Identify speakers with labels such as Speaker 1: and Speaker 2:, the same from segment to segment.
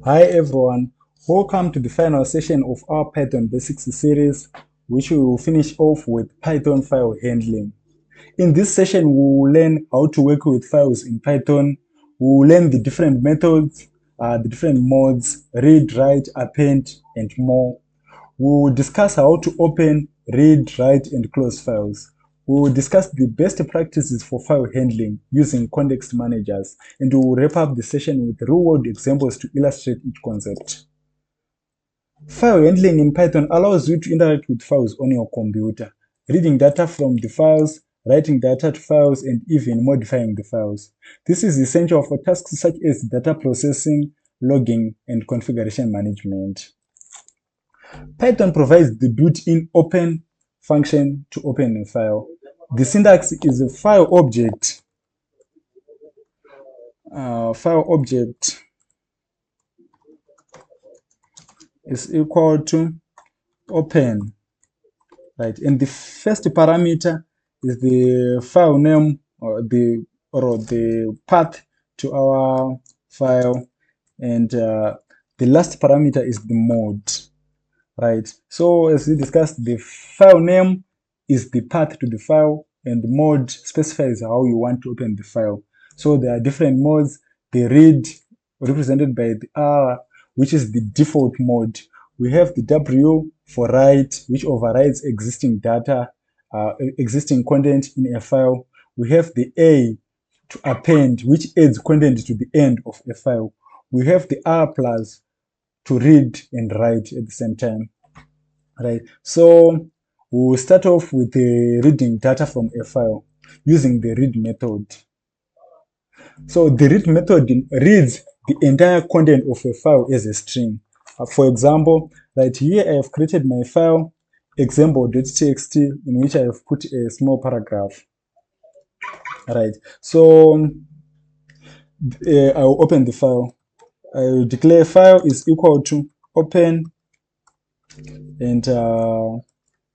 Speaker 1: Hi everyone, welcome to the final session of our Python Basics series, which we will finish off with Python file handling. In this session, we will learn how to work with files in Python. We will learn the different methods, the different modes, read, write, append, and more. We will discuss how to open, read, write, and close files. We will discuss the best practices for file handling using context managers, and we will wrap up the session with real-world examples to illustrate each concept. File handling in Python allows you to interact with files on your computer, reading data from the files, writing data to files, and even modifying the files. This is essential for tasks such as data processing, logging, and configuration management. Python provides the built-in open function to open a file. The syntax is a file object. File object is equal to open, right? And the first parameter is the file name or the path to our file, and the last parameter is the mode. Right, so as we discussed, the file name is the path to the file, and the mode specifies how you want to open the file. So there are different modes. The read, represented by the R, which is the default mode. We have the W for write, which overrides existing data, existing content in a file. We have the A to append, which adds content to the end of a file. We have the R plus to read and write at the same time, right? So we'll start off with reading data from a file using the read method. So the read method reads the entire content of a file as a string. For example, right here I have created my file example.txt in which I have put a small paragraph. Right, so I will open the file. I will declare file is equal to open, and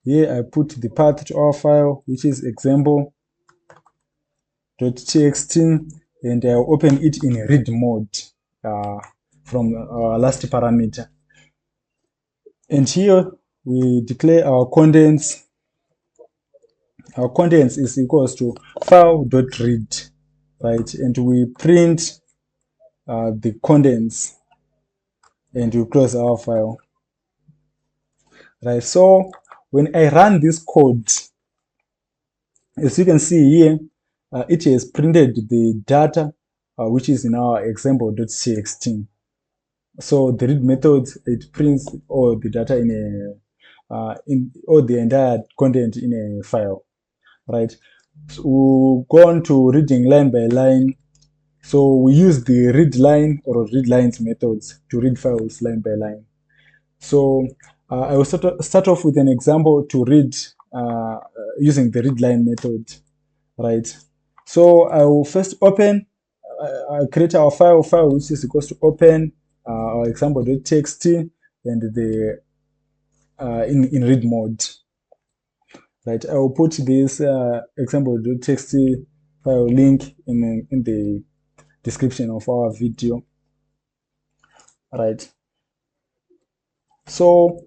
Speaker 1: here I put the path to our file, which is example.txt, and I'll open it in read mode from our last parameter. And here we declare our contents. Our contents is equals to file.read, right? And we print the contents, and we close our file. Right, so when I run this code, as you can see here, it has printed the data which is in our example.txt. So the read method, it prints all the data in all the entire content in a file, right? So we'll go on to reading line by line. So we use the readline or readlines methods to read files line by line. So I will start off with an example to read using the readline method, right? So I will first open, I create our file which is equals to open our example.txt and the in read mode, right? I will put this example.txt file link in the description of our video, right? So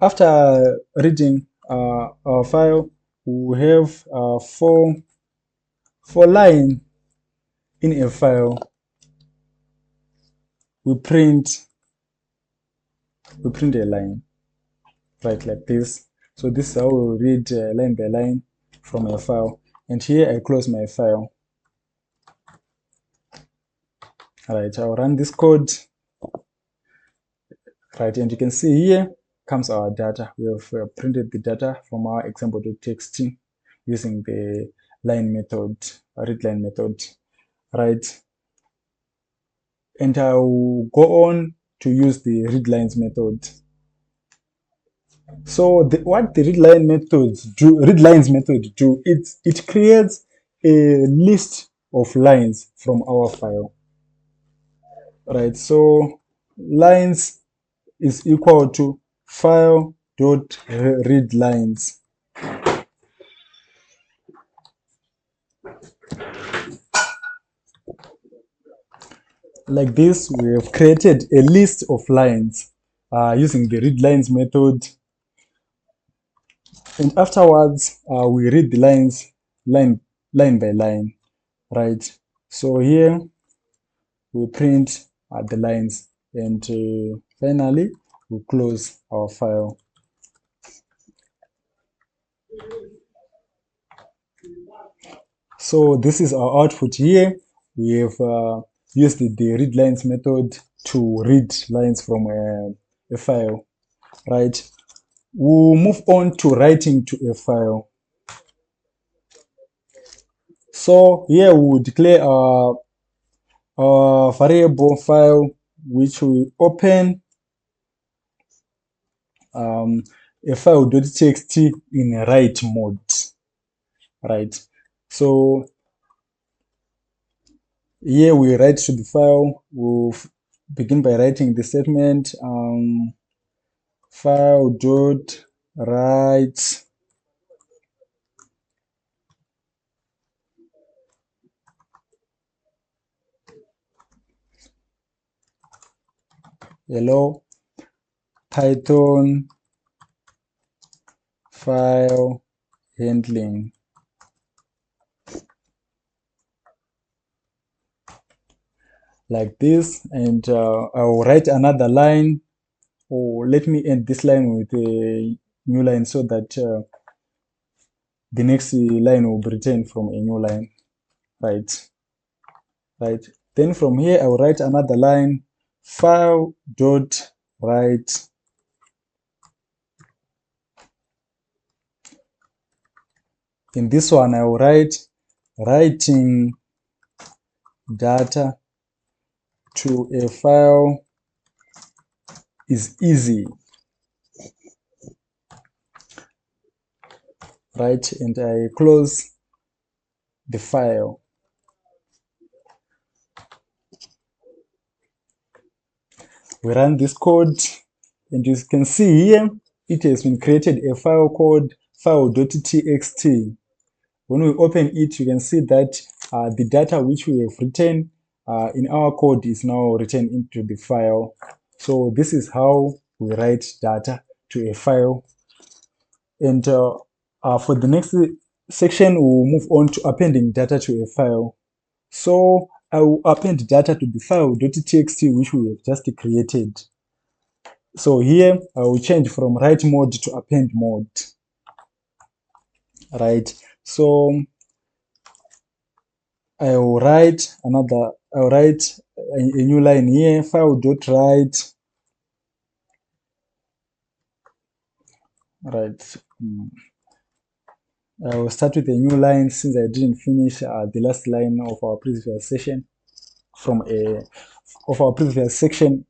Speaker 1: after reading our file, we have four line in a file. We print a line, right, like this. So this is how we read line by line from a file. And here I close my file. Right, I'll run this code. Right, and you can see here comes our data. We have printed the data from our example.txt using the line method, readline method, right? And I'll go on to use the readlines method. So what the readlines method do, it creates a list of lines from our file, right? So lines is equal to file dot read lines. Like this, we have created a list of lines using the readlines method, and afterwards we read the lines line by line, right? So here we print the lines, and finally we close our file. So this is our output here. We have used the readlines method to read lines from a file, right? We'll move on to writing to a file. So here we'll declare our variable file, which we open a file.txt in write mode, right? So here we write to the file. We'll begin by writing the statement file dot write hello Python file handling, like this, and I'll write another line, or let me end this line with a new line so that the next line will be written from a new line, right? Then from here I will write another line, file dot write in this one I will write writing data to a file is easy, right? And I close the file. We run this code, and you can see here it has been created a file called file.txt. When we open it, you can see that the data which we have written in our code is now written into the file. So this is how we write data to a file. And for the next section, we'll move on to appending data to a file. So I will append data to the file.txt which we have just created. So here I will change from write mode to append mode, right? So I'll write a new line here, file.write, right? I will start with a new line since I didn't finish the last line of our previous session section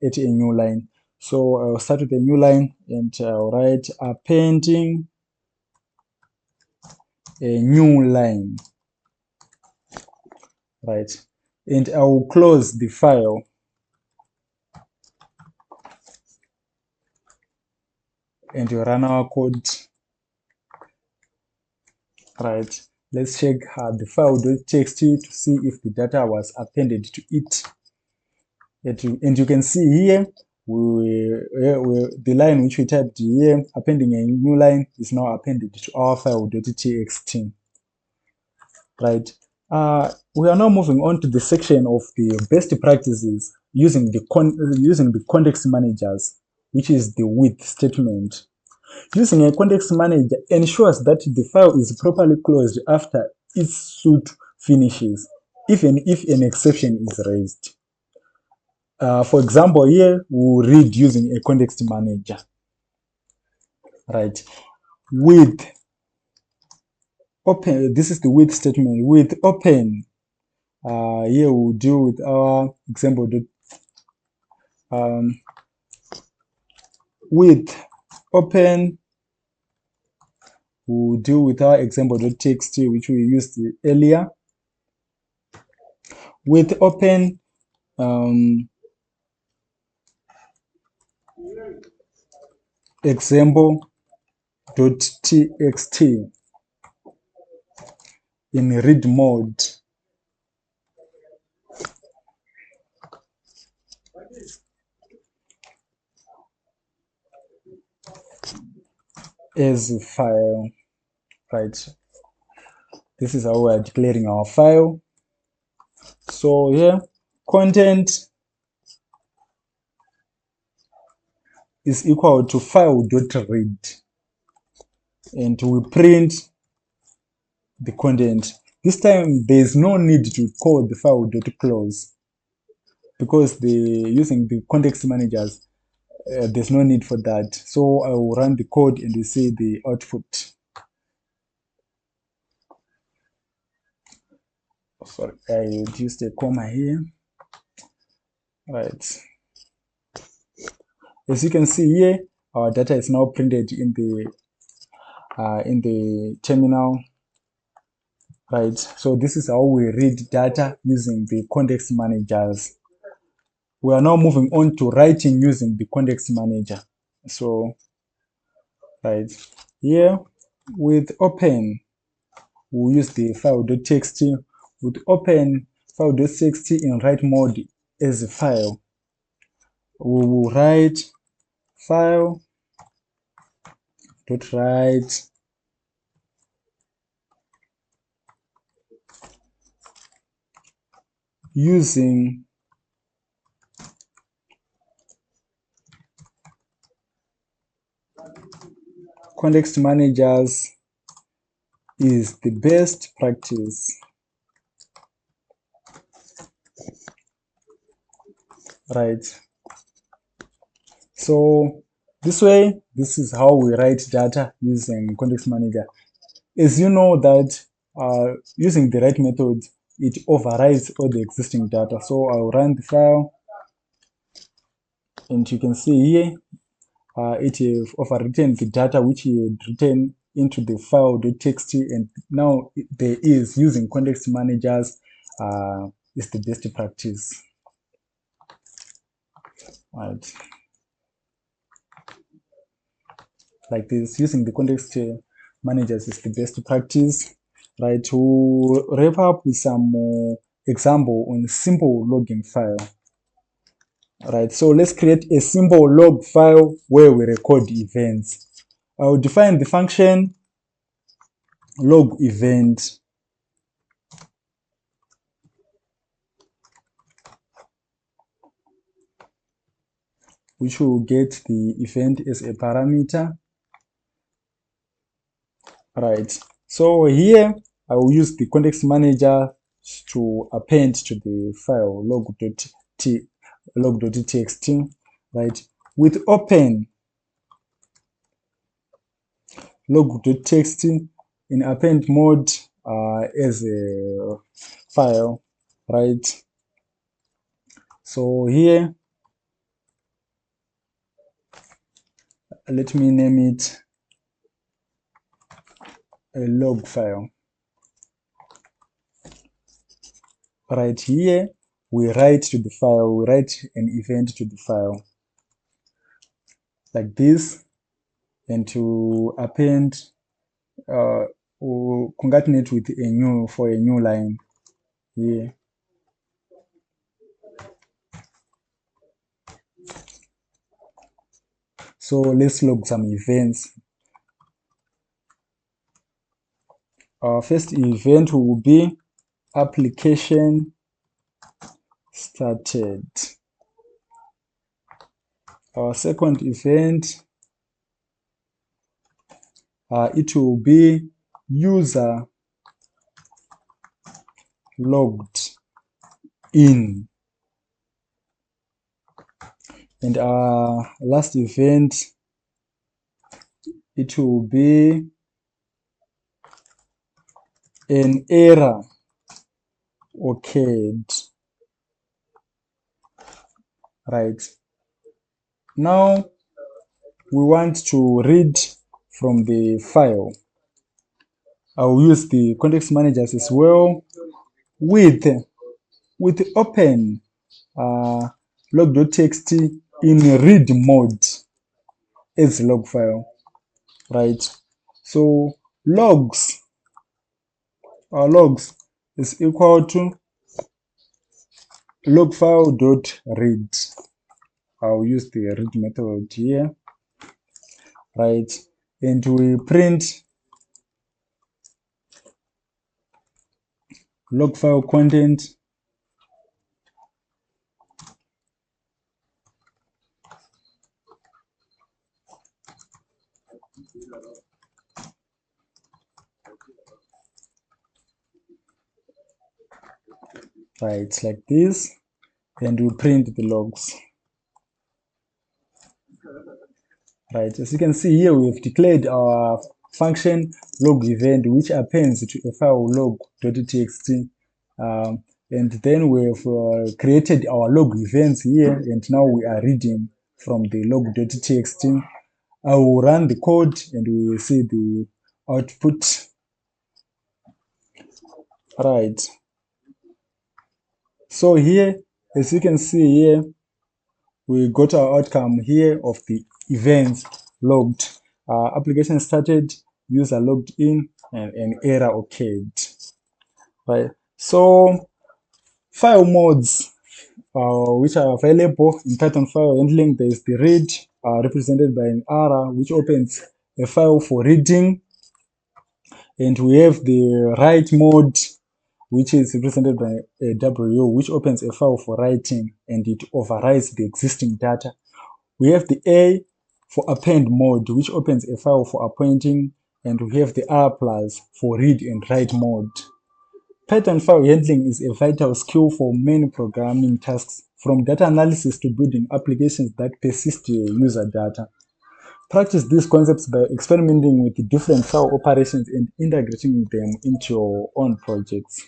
Speaker 1: at a new line. So I'll start with a new line, and I'll write appending a new line, right? And I will close the file. And you run our code, right? Let's check the file.txt to see if the data was appended to it. And you can see here, the line which we typed here, appending a new line, is now appended to our file.txt, right? We are now moving on to the section of the best practices using the context managers, which is the with statement. Using a context manager ensures that the file is properly closed after its suit finishes, even if an exception is raised. For example, here we'll read using a context manager, right? With open, this is the with statement. With open, here we'll deal with our example. With open, we'll deal with our example.txt, which we used earlier. With open, example.txt in read mode. as a file, right? This is how we are declaring our file. So here, content is equal to file.read, and we print the content. This time there is no need to call the file.close because using the context managers, there's no need for that. So I will run the code and you see the output. Sorry, I used a comma here. Right. As you can see here, our data is now printed in the terminal. Right. So this is how we read data using the context managers. We are now moving on to writing using the context manager. So, right here with open, we'll use the file.txt. With open file.txt in write mode as a file, we will write file.write using context managers is the best practice. Right. So this way, this is how we write data using context manager. As you know that using the write method, it overrides all the existing data. So I'll run the file, and you can see here, it has overwritten the data which he had written into the file.txt, and now there is using context managers is the best practice. Right. Like this, using the context managers is the best practice. Right. To wrap up with some example on simple logging file. Right, so let's create a simple log file where we record events. I'll define the function log event, which will get the event as a parameter. Right, so here I will use the context manager to append to the file log.txt. Right, with open log.txt in append mode as a file. Right, so here let me name it a log file. Right here, we write to the file, we write an event to the file like this, and to append, we'll concatenate with a new line here. So let's log some events. Our first event will be application started. Our second event, it will be user logged in. And our last event, it will be an error occurred. Right. Now we want to read from the file. I'll use the context managers as well with open log.txt in read mode as log file. Right. So logs is equal to log file.read. I'll use the read method here, right? And we print log file content, right, like this, and we print the logs. Right, as you can see here, we've declared our function log event, which appends to a file log.txt. And then we've created our log events here, and now we are reading from the log.txt. I will run the code and we will see the output. Right. So here, as you can see here, we got our outcome here of the events logged. Application started, user logged in, and an error occurred. Right. So file modes which are available in Python file handling, there is the read, represented by an arrow, which opens a file for reading, and we have the write mode, which is represented by a W, which opens a file for writing and it overrides the existing data. We have the A for append mode, which opens a file for appointing, and we have the R plus for read and write mode. Python file handling is a vital skill for many programming tasks, from data analysis to building applications that persist user data. Practice these concepts by experimenting with different file operations and integrating them into your own projects.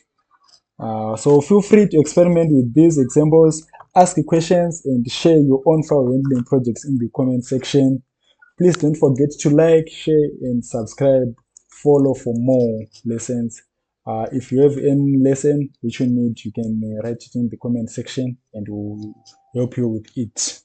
Speaker 1: So feel free to experiment with these examples, ask questions, and share your own file handling projects in the comment section. Please don't forget to like, share, and subscribe. Follow for more lessons. If you have any lesson which you need, you can write it in the comment section and we'll help you with it.